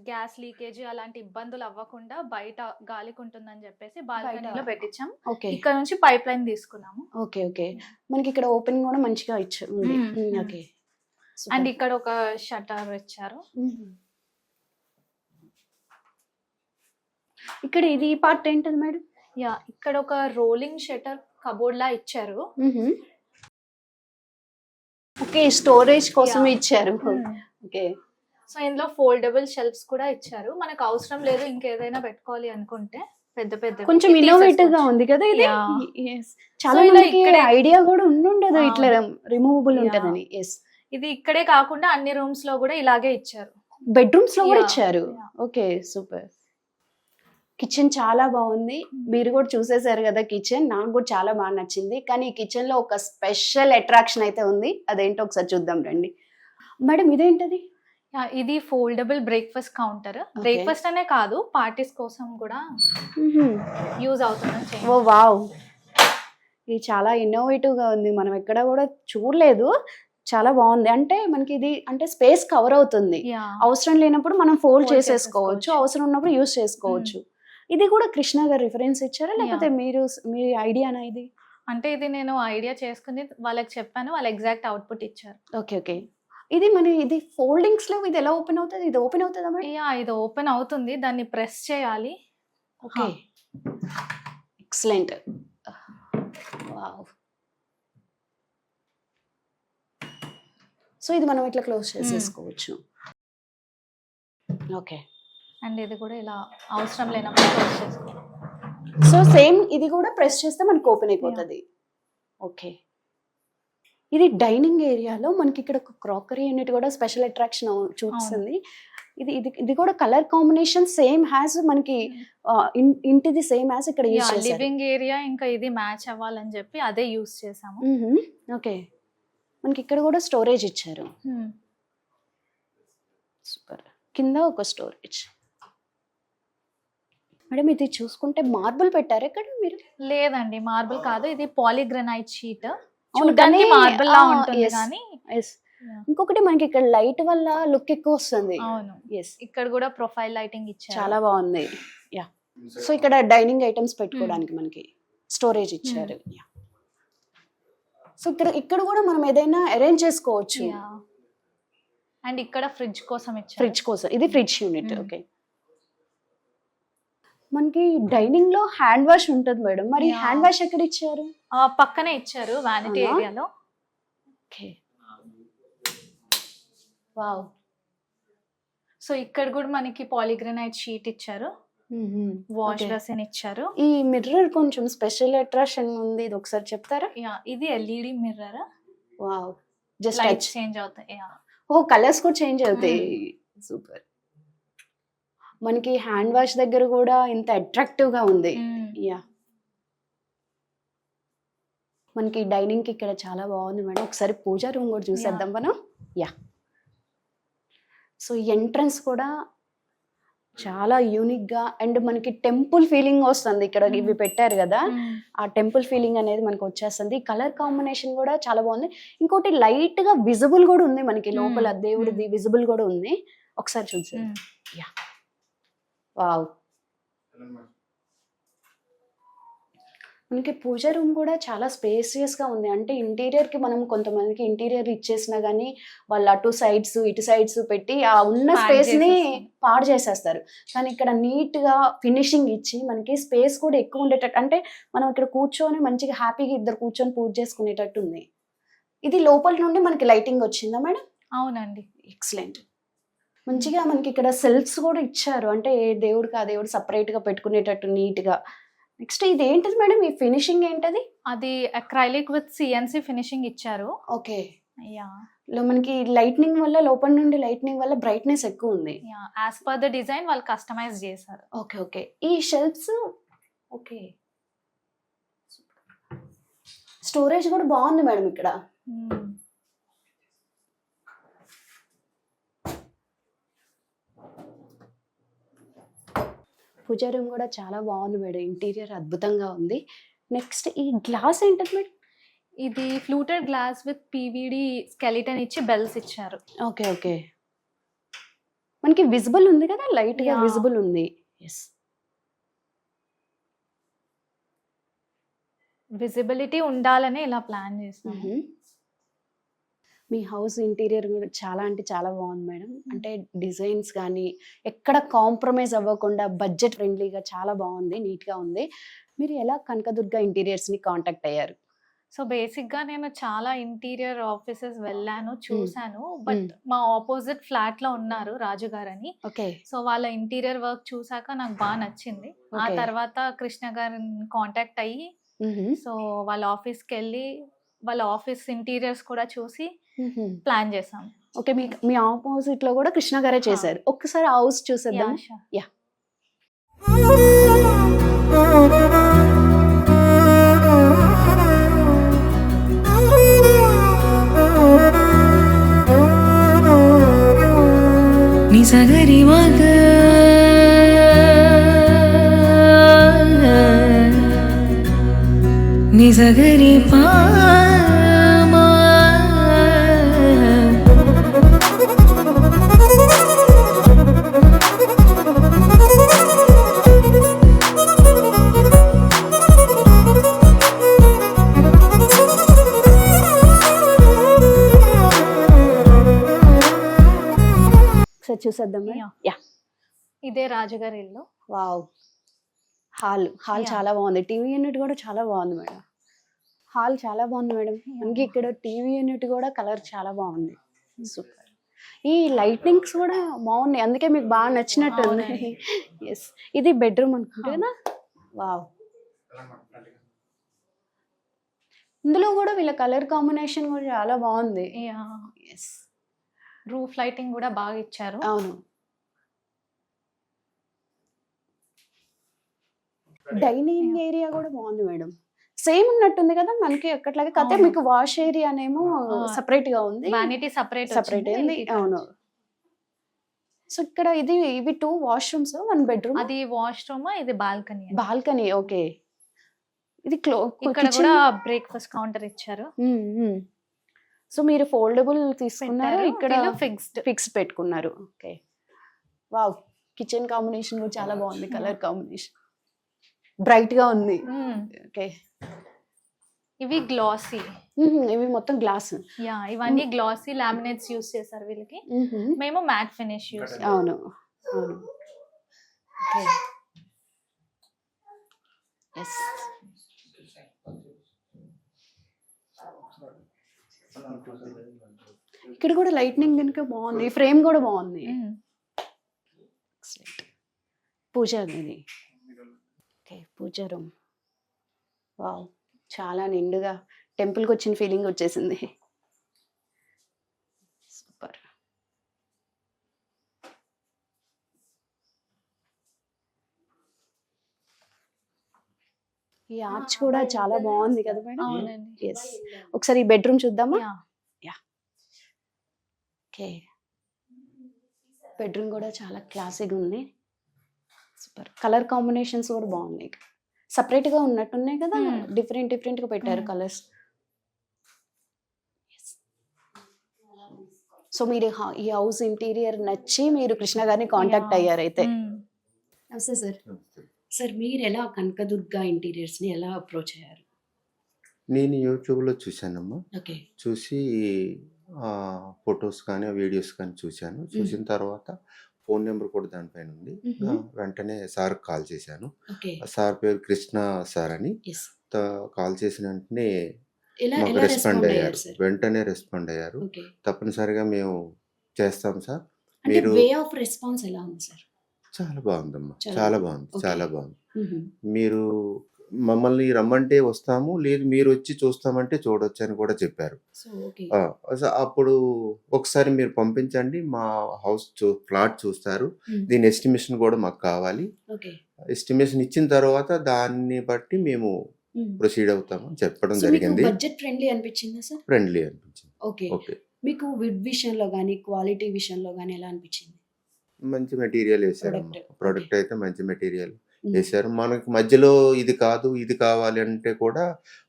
[SPEAKER 3] గ్యాస్ లీకేజ్ అలాంటి ఇబ్బందులు అవ్వకుండా బయట గాలికి ఉంటుందని చెప్పేసి బాల్కనీలో పెట్టించాం.
[SPEAKER 1] ఓకే,
[SPEAKER 3] ఇక్కడ నుంచి పైప్ లైన్ తీసుకున్నాము.
[SPEAKER 1] ఓకే, ఓకే, మనకి ఇక్కడ ఓపెనింగ్ కూడా మంచిగా ఇచ్చారు. ఓకే,
[SPEAKER 3] అండ్ ఇక్కడ ఒక షట్టర్ ఇచ్చారు.
[SPEAKER 1] ఇక్కడ ఇది పార్ట్ ఏంటది మేడం?
[SPEAKER 3] యా, ఇక్కడ ఒక రోలింగ్ షట్టర్ కబోర్డ్ లా ఇచ్చారు.
[SPEAKER 1] ఓకే, స్టోరేజ్ కోసం
[SPEAKER 3] Yeah.
[SPEAKER 1] ఇచ్చారు. ఓకే,
[SPEAKER 3] సో ఇందులో ఫోల్డబుల్ షెల్ఫ్స్ కూడా ఇచ్చారు. మనకు అవసరం లేదు ఇంకేదైనా పెట్టుకోవాలి అనుకుంటే పెద్ద పెద్ద
[SPEAKER 1] కొంచెం ఇన్నోవేటివ్ గా ఉంది కదా ఇది.
[SPEAKER 3] Yeah.
[SPEAKER 1] Yes. చాలా
[SPEAKER 3] So ఇలా
[SPEAKER 1] మందికి
[SPEAKER 3] ఇక్కడే-
[SPEAKER 1] ఐడియా కూడా ఉండదు
[SPEAKER 3] అవును.
[SPEAKER 1] ఇట్లా రిమూవబుల్
[SPEAKER 3] Yeah.
[SPEAKER 1] ఉంటదని. ఎస్,
[SPEAKER 3] ఇది ఇక్కడే కాకుండా అన్ని రూమ్స్ లో కూడా ఇలాగే ఇచ్చారు.
[SPEAKER 1] బెడ్రూమ్స్ లో కూడా
[SPEAKER 3] Yeah.
[SPEAKER 1] ఇచ్చారు.
[SPEAKER 3] Yeah.
[SPEAKER 1] Okay, super. కిచెన్ చాలా బాగుంది, మీరు కూడా చూసేసారు కదా కిచెన్. నాకు కూడా చాలా బాగా నచ్చింది. కానీ ఈ కిచెన్ లో ఒక స్పెషల్ అట్రాక్షన్ అయితే ఉంది, అదేంటో ఒకసారి చూద్దాం రండి. మేడం ఇదేంటది?
[SPEAKER 3] Yeah, ఇది ఫోల్డబుల్ బ్రేక్ఫాస్ట్ కౌంటర్. బ్రేక్ఫాస్ట్ అనే కాదు, పార్టీస్ కోసం కూడా యూజ్ అవుతుంది.
[SPEAKER 1] ఓ వావ్, ఇది చాలా ఇన్నోవేటివ్ గా ఉంది, మనం ఎక్కడ కూడా చూడలేదు. చాలా బాగుంది. అంటే మనకి ఇది అంటే స్పేస్ కవర్ అవుతుంది, అవసరం లేనప్పుడు మనం ఫోల్డ్
[SPEAKER 3] Fold
[SPEAKER 1] చేసేసుకోవచ్చు,
[SPEAKER 3] చేసేసుకోవచ్చు.
[SPEAKER 1] అవసరం ఉన్నప్పుడు యూస్ చేసుకోవచ్చు. ఇది కూడా కృష్ణ గారు రిఫరెన్స్ ఇచ్చారా లేకపోతే మీ ఐడియానా ఇది?
[SPEAKER 3] అంటే ఇది నేను ఐడియా చేసుకుని వాళ్ళకి చెప్పాను, వాళ్ళు ఎగ్జాక్ట్ అవుట్పుట్ ఇచ్చారు.
[SPEAKER 1] ఓకే, ఓకే, ఇది ఫోల్డింగ్స్ లో ఇది ఎలా ఓపెన్ అవుతుంది? ఇది ఓపెన్ అవుతుందా మేడం?
[SPEAKER 3] యా, ఇది ఓపెన్ అవుతుంది, దాన్ని ప్రెస్ చేయాలి.
[SPEAKER 1] Okay, excellent, wow. సో ఇది మనం ఇట్లా క్లోజ్ చేసేసుకోవచ్చు. ఓకే,
[SPEAKER 3] అండ్ ఇది కూడా ఇలా అవసరం లేనప్పుడు క్లోజ్ చేసుకోవాలి.
[SPEAKER 1] సో సేమ్ ఇది కూడా ప్రెస్ చేస్తే మనకి ఓపెన్ అయిపోతుంది. ఓకే, ఇది డైనింగ్ ఏరియాలో మనకి ఇక్కడ ఒక క్రాకరీ యూనిట్ కూడా స్పెషల్ అట్రాక్షన్ చూపిస్తుంది. ఇది కూడా కలర్ కాంబినేషన్ సేమ్ హ్యాస్ మనకి ఇంటిది సేమ్ హ్యాస్ ఇక్కడ యూస్ చేశారు.
[SPEAKER 3] లివింగ్ ఏరియా ఇంకా ఇది మ్యాచ్ అవ్వాలని చెప్పి అదే యూస్ చేసాము.
[SPEAKER 1] ఓకే, మనకి ఇక్కడ కూడా స్టోరేజ్ ఇచ్చారు. సూపర్, కింద ఒక స్టోరేజ్. మేడం ఇది చూసుకుంటే మార్బుల్ పెట్టారు ఇక్కడ మీరు?
[SPEAKER 3] లేదండి, మార్బుల్ కాదు, ఇది పాలిగ్రనైట్ షీట్.
[SPEAKER 1] అవును,
[SPEAKER 3] చూడడానికి
[SPEAKER 1] కానీ-
[SPEAKER 3] మార్బుల్ లా ఉంటుంది
[SPEAKER 1] yes,
[SPEAKER 3] కానీ
[SPEAKER 1] yes. ఇంకొకటి మనకి ఇక్కడ లైట్ వల్ల లుక్ ఎక్కువ వస్తుంది.
[SPEAKER 3] అవును,
[SPEAKER 1] ఎస్,
[SPEAKER 3] ఇక్కడ కూడా ప్రొఫైల్ లైటింగ్ ఇచ్చారు.
[SPEAKER 1] చాలా బాగుంది. యా, సో ఇక్కడ డైనింగ్ ఐటమ్స్ పెట్టుకోవడానికి మనకి స్టోరేజ్ ఇచ్చారు. సో ఇక్కడ కూడా మనం ఏదైనా అరేంజ్ చేసుకోవచ్చు.
[SPEAKER 3] అండ్ ఇక్కడ ఫ్రిడ్జ్ కోసం ఇచ్చారు.
[SPEAKER 1] ఫ్రిడ్జ్ కోసం, ఇది ఫ్రిడ్జ్ యూనిట్. ఓకే, మనకి డైనింగ్ లో హ్యాండ్ వాష్ ఉంటుంది మేడం, మరి
[SPEAKER 3] Yeah.
[SPEAKER 1] హ్యాండ్ వాష్ ఎక్కడ ఇచ్చారు?
[SPEAKER 3] పక్కనే ఇచ్చారు వ్యానిటీ
[SPEAKER 1] అవునా?
[SPEAKER 3] ఏరియాలో.
[SPEAKER 1] ఓకే. వావ్.
[SPEAKER 3] సో ఇక్కడ కూడా మనకి పాలిగ్రనైట్ షీట్ ఇచ్చారు, వాష్
[SPEAKER 1] Okay.
[SPEAKER 3] బేసిన్ ఇచ్చారు.
[SPEAKER 1] ఈ మిర్రర్ కొంచెం స్పెషల్ అట్రాక్షన్ ఉంది, ఇది ఒకసారి చెప్తారా?
[SPEAKER 3] యా, ఇది LED mirror,
[SPEAKER 1] wow. Just
[SPEAKER 3] lights
[SPEAKER 1] touch.
[SPEAKER 3] Change అవుతాయి. యా,
[SPEAKER 1] ఓ కలర్స్ కూడా చేంజ్ అవుతాయి. సూపర్. మనకి హ్యాండ్ వాష్ దగ్గర కూడా ఇంత అట్రాక్టివ్ గా ఉంది. యా. మనకి డైనింగ్ కి ఇక్కడ చాలా బాగుంది మేడం. ఒకసారి పూజా రూమ్ కూడా చూసేద్దాం మనం. యా. సో ఎంట్రన్స్ కూడా చాలా యూనిక్ గా అండ్ మనకి టెంపుల్ ఫీలింగ్ వస్తుంది. ఇక్కడ ఇవి పెట్టారు కదా, ఆ టెంపుల్ ఫీలింగ్ అనేది మనకు వచ్చేస్తుంది. కలర్ కాంబినేషన్ కూడా చాలా బాగుంది. ఇంకోటి లైట్ గా విజిబుల్ కూడా ఉంది మనకి లోపల, దేవుడిది విజిబుల్ కూడా ఉంది. ఒకసారి చూసి. యా. వావ్. మనకి పూజ రూమ్ కూడా చాలా స్పేసియస్ గా ఉంది. అంటే ఇంటీరియర్ కి మనం కొంతమందికి ఇంటీరియర్ ఇచ్చేసినా గానీ వాళ్ళు అటు సైడ్స్ ఇటు సైడ్స్ పెట్టి ఆ ఉన్న
[SPEAKER 3] పాడు
[SPEAKER 1] స్పేస్ ని
[SPEAKER 3] చేసేస్తారు.
[SPEAKER 1] పాడు చేసేస్తారు. కానీ ఇక్కడ నీట్ గా ఫినిషింగ్ ఇచ్చి మనకి స్పేస్ కూడా ఎక్కువ ఉండేటట్టు, అంటే మనం ఇక్కడ కూర్చొని మంచిగా హ్యాపీగా ఇద్దరు కూర్చొని పూజ చేసుకునేటట్టు ఉంది. ఇది లోపల నుండి మనకి లైటింగ్ వచ్చిందా మేడం?
[SPEAKER 3] అవునండి.
[SPEAKER 1] ఎక్సలెంట్. మంచిగా మనకి ఇక్కడ సెల్ఫ్స్ కూడా ఇచ్చారు, అంటే ఏ దేవుడికి ఆ దేవుడు సపరేట్ గా పెట్టుకునేటట్టు నీట్ గా. నెక్స్ట్ ఇది ఏంటిది మేడం, ఈ ఫినిషింగ్ ఏంటది?
[SPEAKER 3] అది అక్రైలిక్ విత్ సిఎన్సి ఫినిషింగ్ ఇచ్చారు.
[SPEAKER 1] ఓకే.
[SPEAKER 3] యా,
[SPEAKER 1] మనకి లైట్నింగ్ వల్ల, లోపల నుండి లైట్నింగ్ వల్ల బ్రైట్నెస్ ఎక్కువ ఉంది.
[SPEAKER 3] Yeah, as per the design వాళ్ళు కస్టమైజ్ చేశారు.
[SPEAKER 1] Okay okay. ఈ షెల్ఫ్స్ ఓకే, స్టోరేజ్ కూడా బాగుంది మేడం ఇక్కడ. పూజా రూమ్ కూడా చాలా బాగుంది మేడం. ఇంటీరియర్ అద్భుతంగా ఉంది. నెక్స్ట్ ఈ గ్లాస్ ఏంటది మేడం?
[SPEAKER 3] ఇది ఫ్లూటెడ్ గ్లాస్ విత్ పీవీడి స్కెలిటన్ ఇచ్చి బెల్స్ ఇచ్చారు.
[SPEAKER 1] Okay okay. మనకి విజిబుల్ ఉంది కదా, లైట్ గా
[SPEAKER 3] Yeah.
[SPEAKER 1] విజిబుల్ ఉంది. ఎస్.
[SPEAKER 3] విజిబిలిటీ ఉండాలని ఇలా ప్లాన్ చేసాము.
[SPEAKER 1] మీ హౌస్ ఇంటీరియర్ కూడా చాలా అంటే చాలా బాగుంది మేడం. అంటే డిజైన్స్ కానీ ఎక్కడ కాంప్రమైజ్ అవ్వకుండా బడ్జెట్ ఫ్రెండ్లీగా చాలా బాగుంది, నీట్గా ఉంది. మీరు ఎలా కనకదుర్గ ఇంటీరియర్స్ని కాంటాక్ట్ అయ్యారు?
[SPEAKER 3] సో బేసిక్ గా నేను చాలా ఇంటీరియర్ ఆఫీసెస్ వెళ్ళాను, చూసాను. బట్ మా ఆపోజిట్ ఫ్లాట్ లో ఉన్నారు రాజు గారని.
[SPEAKER 1] ఓకే
[SPEAKER 3] సో వాళ్ళ ఇంటీరియర్ వర్క్ చూసాక నాకు బాగా నచ్చింది. ఆ
[SPEAKER 1] Okay.
[SPEAKER 3] తర్వాత కృష్ణ గారిని కాంటాక్ట్ అయ్యి, సో వాళ్ళ ఆఫీస్కి వెళ్ళి వాళ్ళ ఆఫీస్ ఇంటీరియర్స్ కూడా చూసి ప్లాన్ చేసాం.
[SPEAKER 1] ఓకే. మీ ఆపోజిట్ లో కూడా కృష్ణ గారే చేశారు. ఒక్కసారి హౌస్ చూసేద్దాం. యా.
[SPEAKER 2] నిజగరి మగ నిజగరి పామా
[SPEAKER 1] ఒకసారి చూసేద్దాం మేడం.
[SPEAKER 3] Yeah.
[SPEAKER 1] యా.
[SPEAKER 3] ఇదే రాజుగారి ఇల్లు.
[SPEAKER 1] వావ్. Hall
[SPEAKER 3] Yeah.
[SPEAKER 1] చాలా బాగుంది. టీవీ యూనిట్ కూడా చాలా బాగుంది మేడం. హాల్ చాలా బాగుంది మేడం. మనకి ఇక్కడ టీవీ యూనిట్ కూడా కలర్ చాలా బాగుంది. సూపర్. ఈ లైటింగ్స్ కూడా బాగున్నాయి, అందుకే మీకు బాగా నచ్చినట్టు ఉంది. ఎస్. ఇది బెడ్రూమ్ అనుకుంటేనా? వావ్. ఇందులో కూడా వీళ్ళ కలర్ కాంబినేషన్ కూడా చాలా బాగుంది. ఎస్.
[SPEAKER 3] రూఫ్ లైటింగ్ కూడా బాగా ఇచ్చారు.
[SPEAKER 1] అవును. డైనింగ్ ఏరియా కూడా బాగుంది మేడం. సేమ్ ఉన్నట్టుంది కదా మనకి ఎక్కట్లాగే, కాకపోతే
[SPEAKER 3] అవును.
[SPEAKER 1] మీకు వాష్ ఏరియానేమో సెపరేట్ గా ఉంది,
[SPEAKER 3] వ్యానిటీ సెపరేట్
[SPEAKER 1] సెపరేట్ అయింది. అవును. సో ఇక్కడ ఇవి 2 వాష్రూమ్స్, 1 బెడ్రూమ్,
[SPEAKER 3] అది వాష్రూమ్, ఇది బాల్కనీ.
[SPEAKER 1] బాల్కనీ. ఓకే. ఇది
[SPEAKER 3] ఇక్కడ కూడా బ్రేక్ఫాస్ట్ కౌంటర్ ఇచ్చారు.
[SPEAKER 1] సో మీరు ఫోల్డబుల్ తీసుకున్నారు, ఇక్కడ
[SPEAKER 3] ఫిక్స్డ్
[SPEAKER 1] ఫిక్స్ పెట్టుకున్నారు. ఓకే. వావ్. కిచెన్ కాంబినేషన్ కూడా చాలా బాగుంది, కలర్ కాంబినేషన్ బ్రైట్ గా ఉంది. ఓకే.
[SPEAKER 3] ఇవి గ్లాసీ.
[SPEAKER 1] ఇవి మొత్తం గ్లాస్.
[SPEAKER 3] యా, ఇవన్నీ గ్లాసీ లామినేట్స్ యూస్ చేశారు వీళ్ళకి. మేము మ్యాట్ ఫినిష్ యూస్.
[SPEAKER 1] అవును అవును. ఓకే. ఎస్. ఇక్కడ కూడా లైట్నింగ్ కనుక బాగుంది, ఫ్రేమ్ కూడా బాగుంది. Excellent. పూజ గది. ఓకే, పూజ రూమ్. వావ్, చాలా నిండుగా టెంపుల్కి వచ్చిన ఫీలింగ్ వచ్చేసింది. సూపర్. ఈ ఆర్చ్ కూడా చాలా బాగుంది కదా మేడం?
[SPEAKER 3] అవునండి.
[SPEAKER 1] ఎస్. ఒకసారి ఈ బెడ్రూమ్ చూద్దామా?
[SPEAKER 3] యా.
[SPEAKER 1] ఓకే, బెడ్రూమ్ కూడా చాలా క్లాసీగా ఉంది. సూపర్. కలర్ కాంబినేషన్స్ కూడా బాగున్నాయి. సపరేట్ గా ఉన్నట్టున్నాయి కదా, డిఫరెంట్ గా పెట్టారు కలర్స్. సో మీరు ఈ హౌస్ ఇంటీరియర్ నచ్చి మీరు కృష్ణ గారిని కాంటాక్ట్ అయ్యారు అయితే. నమస్తే సార్. సార్, మీరు ఎలా కనకదుర్గ ఇంటీరియర్స్ ని ఎలా అప్రోచ్ అయ్యారు?
[SPEAKER 4] నేను యూట్యూబ్లో చూశానమ్మా.
[SPEAKER 1] ఓకే.
[SPEAKER 4] చూసి ఫొటోస్ కానీ వీడియోస్ కానీ చూశాను. చూసిన తర్వాత ఫోన్ నెంబర్ కూడా దానిపైన ఉంది. వెంటనే సార్ కాల్ చేశాను.
[SPEAKER 1] ఓకే.
[SPEAKER 4] సార్ పేరు కృష్ణ సార్ అని.
[SPEAKER 1] ఎస్.
[SPEAKER 4] కాల్ చేసిన వెంటనే
[SPEAKER 1] ఎలా
[SPEAKER 4] మాకు
[SPEAKER 1] ఎలా
[SPEAKER 4] రెస్పాండ్
[SPEAKER 1] రెస్పాండ్ అయ్యారు
[SPEAKER 4] అయ్యారు.
[SPEAKER 1] సార్?
[SPEAKER 4] వెంటనే రెస్పాండ్ అయ్యారు.
[SPEAKER 1] ఓకే.
[SPEAKER 4] తప్పనిసరిగా మేము చేస్తాం సార్.
[SPEAKER 1] అంటే
[SPEAKER 4] మీరు
[SPEAKER 1] వే ఆఫ్ రెస్పాన్స్ ఎలా ఉంది సార్?
[SPEAKER 4] చాలా బాగుందమ్మా,
[SPEAKER 1] చాలా
[SPEAKER 4] చాలా
[SPEAKER 1] బాగుంది.
[SPEAKER 4] బాగుంది,
[SPEAKER 1] ఓకే.
[SPEAKER 4] చాలా బాగుంది.
[SPEAKER 1] మ్మ్.
[SPEAKER 4] మీరు మమ్మల్ని రమ్మంటే వస్తాము, లేదు మీరు వచ్చి చూస్తామంటే చూడొచ్చు అని కూడా చెప్పారు.
[SPEAKER 1] So okay.
[SPEAKER 4] అప్పుడు ఒకసారి మీరు పంపించండి, మా హౌస్ ఫ్లాట్ చూస్తారు,
[SPEAKER 1] మ్మ్.
[SPEAKER 4] దీని ఎస్టిమేషన్ కూడా మాకు కావాలి.
[SPEAKER 1] ఓకే.
[SPEAKER 4] ఎస్టిమేషన్ ఇచ్చిన తర్వాత దాన్ని బట్టి మేము
[SPEAKER 1] మ్మ్.
[SPEAKER 4] ప్రొసీడ్ అవుతామని చెప్పడం
[SPEAKER 1] సో మీకు
[SPEAKER 4] జరిగింది.
[SPEAKER 1] బడ్జెట్ ఫ్రెండ్లీ అనిపించిందా సార్?
[SPEAKER 4] ఫ్రెండ్లీ అనిపించింది.
[SPEAKER 1] ఓకే.
[SPEAKER 4] ఓకే,
[SPEAKER 1] మీకు వుడ్ విషయంలో కానీ క్వాలిటీ విషయంలో కానీ ఎలా అనిపించింది?
[SPEAKER 4] మంచి మెటీరియల్ వేసారు.
[SPEAKER 1] Product.
[SPEAKER 4] ప్రోడక్ట్ అయితే మంచి మెటీరియల్
[SPEAKER 1] మ్మ్.
[SPEAKER 4] వేసారు. మనకి మధ్యలో ఇది కాదు ఇది కావాలి అంటే కూడా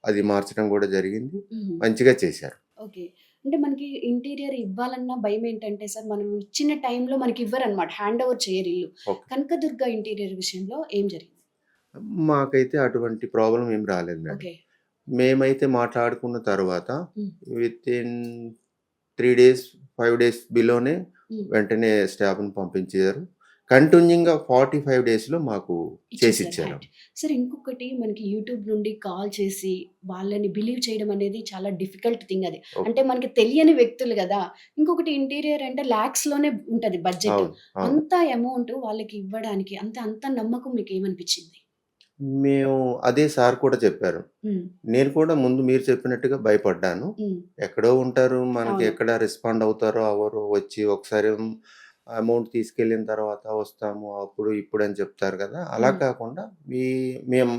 [SPEAKER 4] అది మార్చడం కూడా జరిగింది.
[SPEAKER 1] మ్మ్.
[SPEAKER 4] మంచిగా చేశారు.
[SPEAKER 1] ఓకే. అంటే మనకి ఇంటీరియర్ ఇవ్వాలన్న భయం ఏంటంటే సార్, మనం ఇచ్చిన టైంలో మనకి ఇవ్వరు అనమాట, హ్యాండ్ ఓవర్ చేయరు ఇల్లు.
[SPEAKER 4] ఓకే.
[SPEAKER 1] కనకదుర్గ ఇంటీరియర్ విషయంలో ఏం జరిగింది?
[SPEAKER 4] మాకైతే అటువంటి ప్రాబ్లం ఏం రాలేదు మేడం.
[SPEAKER 1] ఓకే.
[SPEAKER 4] మేమైతే మాట్లాడుకున్న తర్వాత
[SPEAKER 1] మ్మ్.
[SPEAKER 4] విత్ ఇన్ 3 days 5 days బిలోనే
[SPEAKER 1] మ్మ్.
[SPEAKER 4] వెంటనే స్టాఫ్ని పంపించారు. కంటిన్యూగా 45 daysలో మాకు చేసి ఇచ్చారు.
[SPEAKER 1] సార్, ఇంకొకటి మనకి యూట్యూబ్ నుండి కాల్ చేసి వాళ్ళని బిలీవ్ చేయడం అనేది చాలా డిఫికల్ట్ థింగ్ అది.
[SPEAKER 4] ఓకే.
[SPEAKER 1] అంటే మనకి తెలియని వ్యక్తులు కదా. ఇంకొకటి ఇంటీరియర్ అంటే లాక్స్ లోనే ఉంటది బడ్జెట్.
[SPEAKER 4] అవును, అవును.
[SPEAKER 1] అంత అమౌంట్ వాళ్ళకి ఇవ్వడానికి అంత నమ్మకం మీకు ఏమనిపించింది?
[SPEAKER 4] మేము అదే సార్ కూడా చెప్పారు.
[SPEAKER 1] ఉమ్,
[SPEAKER 4] నేను కూడా ముందు మీరు చెప్పినట్టుగా భయపడ్డాను.
[SPEAKER 1] ఉమ్,
[SPEAKER 4] ఎక్కడో ఉంటారు, మనకి
[SPEAKER 1] అవును.
[SPEAKER 4] ఎక్కడ రెస్పాండ్ అవుతారో అవరు, వచ్చి ఒకసారి అమౌంట్ తీసుకెళ్ళిన తర్వాత వస్తాము అప్పుడు ఇప్పుడు అని చెప్తారు కదా. అలా
[SPEAKER 1] మ్మ్.
[SPEAKER 4] కాకుండా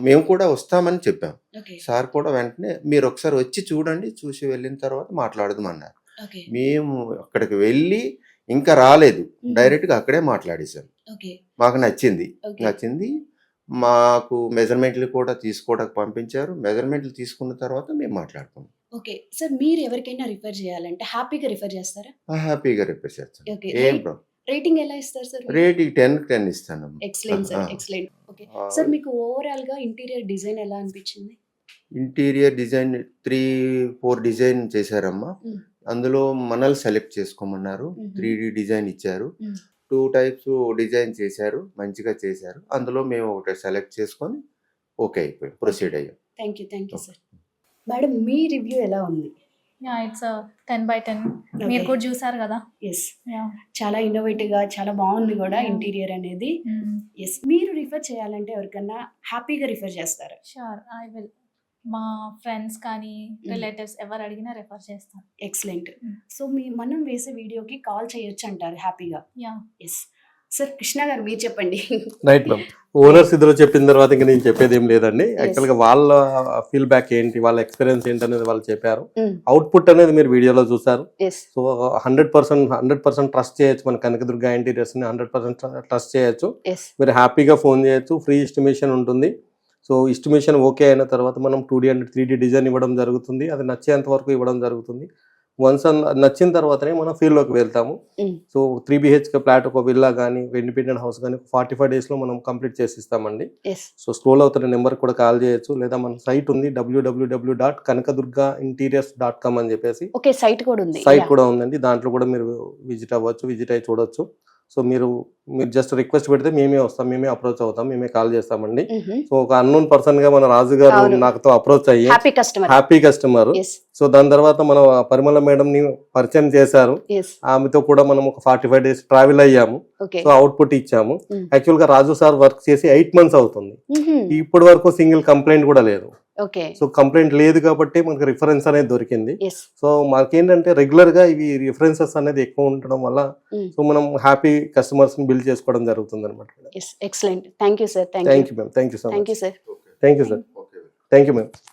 [SPEAKER 4] మేము కూడా వస్తామని చెప్పాం.
[SPEAKER 1] ఓకే.
[SPEAKER 4] సార్ కూడా వెంటనే మీరు ఒకసారి వచ్చి చూడండి, చూసి వెళ్ళిన తర్వాత మాట్లాడదామన్నారు.
[SPEAKER 1] ఓకే.
[SPEAKER 4] మేము అక్కడికి వెళ్ళి ఇంకా రాలేదు,
[SPEAKER 1] మ్మ్.
[SPEAKER 4] డైరెక్ట్గా అక్కడే మాట్లాడేశాం.
[SPEAKER 1] ఓకే.
[SPEAKER 4] మాకు నచ్చింది.
[SPEAKER 1] ఓకే.
[SPEAKER 4] మాకు మెజర్మెంట్లు కూడా తీసుకోవడానికి పంపించారు. మెజర్మెంట్లు తీసుకున్న తర్వాత మేము మాట్లాడుకున్నాం.
[SPEAKER 1] ఓకే. సార్, మీరు ఎవరికైనా రిఫర్ చేయాలంటే హ్యాపీగా రిఫర్ చేస్తారా?
[SPEAKER 4] హ్యాపీగా రిపేర్ చేస్తాం.
[SPEAKER 1] ఓకే.
[SPEAKER 4] ఏం ప్రాబ్లం.
[SPEAKER 1] రేటింగ్ ఎలా ఇస్తారు సార్?
[SPEAKER 4] రేటింగ్ 10 ఇస్తాను.
[SPEAKER 1] Excellent sir, excellent. Okay. Sir, మీకు ఓవరాల్ గా ఇంటీరియర్ డిజైన్ ఎలా అనిపించింది?
[SPEAKER 4] ఇంటీరియర్ డిజైన్ 3-4 డిజైన్ చేశారమ్మా.
[SPEAKER 1] మ్మ్.
[SPEAKER 4] అందులో మనల్ని సెలెక్ట్ చేసుకోమన్నారు.
[SPEAKER 1] మ్మ్.
[SPEAKER 4] 3D డిజైన్ ఇచ్చారు.
[SPEAKER 1] మ్మ్.
[SPEAKER 4] 2 types డిజైన్ చేశారు, మంచిగా చేశారు. అందులో మేము ఒకటి సెలెక్ట్ చేసుకొని ఓకే అయిపోయాం, ప్రొసీడ్ అయ్యాం.
[SPEAKER 1] Thank you sir. Madam, me review ఎలా ఉంది?
[SPEAKER 3] Yeah, it's 10/10. మీరు కూడా చూసారు కదా.
[SPEAKER 1] Yes,
[SPEAKER 3] yeah.
[SPEAKER 1] చాలా ఇన్నోవేటివ్ గా చాలా బాగుంది కూడా ఇంటీరియర్ అనేది. ఎస్, మీరు రిఫర్ చేయాలంటే ఎవరికన్నా హ్యాపీగా రిఫర్ చేస్తారా?
[SPEAKER 3] Sure, I will. మా ఫ్రెండ్స్ కానీ రిలేటివ్స్ ఎవరు అడిగినా రెఫర్ చేస్తాను.
[SPEAKER 1] ఎక్సలెంట్.
[SPEAKER 3] Mm.
[SPEAKER 1] సో మనం వేసే వీడియోకి కాల్ చేయొచ్చు అంటారు హ్యాపీగా.
[SPEAKER 3] యా.
[SPEAKER 1] ఎస్ సార్, కృష్ణ గారు మీరు చెప్పండి.
[SPEAKER 5] Right ma'am. ఓనర్స్ ఇద్దరు చెప్పిన తర్వాత ఇంకా నేను చెప్పేది ఏం లేదండి. యాక్చువల్గా వాళ్ళ ఫీడ్బ్యాక్ ఏంటి, వాళ్ళ ఎక్స్పీరియన్స్ ఏంటి అనేది వాళ్ళు చెప్పారు. అవుట్పుట్ అనేది మీరు వీడియోలో చూసారు.
[SPEAKER 1] ఎస్.
[SPEAKER 5] సో 100% ట్రస్ట్ చేయొచ్చు. మన కనకదుర్గ ఇంటీరియర్స్ ని 100% ట్రస్ట్ చేయొచ్చు.
[SPEAKER 1] ఎస్.
[SPEAKER 5] మీరు హ్యాపీగా ఫోన్ చేయొచ్చు. ఫ్రీ ఎస్టిమేషన్ ఉంటుంది. సో ఎస్టిమేషన్ ఓకే అయిన తర్వాత మనం 2D అండ్ 3D డిజైన్ ఇవ్వడం జరుగుతుంది. అది నచ్చేంత వరకు ఇవ్వడం జరుగుతుంది. వన్స్ నచ్చిన తర్వాతనే మనం ఫీల్డ్లోకి వెళ్తాము. సో 3 BHK ఫ్లాట్, ఒక విల్లా కానీ ఇండిపెండెంట్ హౌస్ కానీ 45 daysలో మనం కంప్లీట్ చేసి ఇస్తామండి.
[SPEAKER 1] ఎస్.
[SPEAKER 5] సో స్క్రోల్ అవుతున్న నెంబర్ కూడా కాల్ చేయొచ్చు, లేదా మన సైట్ ఉంది www.kanakadurgainteriors.com అని చెప్పేసి
[SPEAKER 1] ఓకే, సైట్ కూడా ఉంది.
[SPEAKER 5] సైట్ కూడా ఉందండి. దాంట్లో కూడా మీరు విజిట్ అవ్వచ్చు, విజిట్ అయ్యి చూడొచ్చు. సో మీరు జస్ట్ రిక్వెస్ట్ పెడితే మేమే వస్తాం, మేమే అప్రోచ్ అవుతాం, మేమే కాల్ చేస్తామండి. సో ఒక అన్నోన్ పర్సన్ గా మన రాజు గారు
[SPEAKER 1] అవును.
[SPEAKER 5] నాతో అప్రోచ్ అయ్యి
[SPEAKER 1] happy customer.
[SPEAKER 5] Happy customer. So దాని తర్వాత మన పరిమళ మేడం ని పరిచయం చేశారు. ఆమెతో కూడా మనం ఒక 45 days ట్రావెల్ అయ్యాము.
[SPEAKER 1] ఓకే.
[SPEAKER 5] సో అవుట్పుట్ ఇచ్చాము. యాక్చువల్ గా రాజు సార్ వర్క్ చేసి 8 months అవుతుంది. ఇప్పటి వరకు సింగిల్ కంప్లైంట్ కూడా లేదు.
[SPEAKER 1] ఓకే.
[SPEAKER 5] సో కంప్లైంట్ లేదు కాబట్టి మనకి రిఫరెన్స్ అనేది దొరికింది.
[SPEAKER 1] ఎస్.
[SPEAKER 5] సో మాకేంటంటే రెగ్యులర్ గా ఇవి రిఫరెన్సెస్ అనేది ఎక్కువ ఉండడం వల్ల సో మనం హ్యాపీ కస్టమర్స్ ని బిల్డ్ చేసుకోవడం జరుగుతుంది అనమాట.
[SPEAKER 1] Excellent. Thank you sir.
[SPEAKER 5] Thank you ma'am. Thank you so
[SPEAKER 1] thank
[SPEAKER 5] much.
[SPEAKER 1] You sir.
[SPEAKER 5] Thank you sir. Thank you ma'am.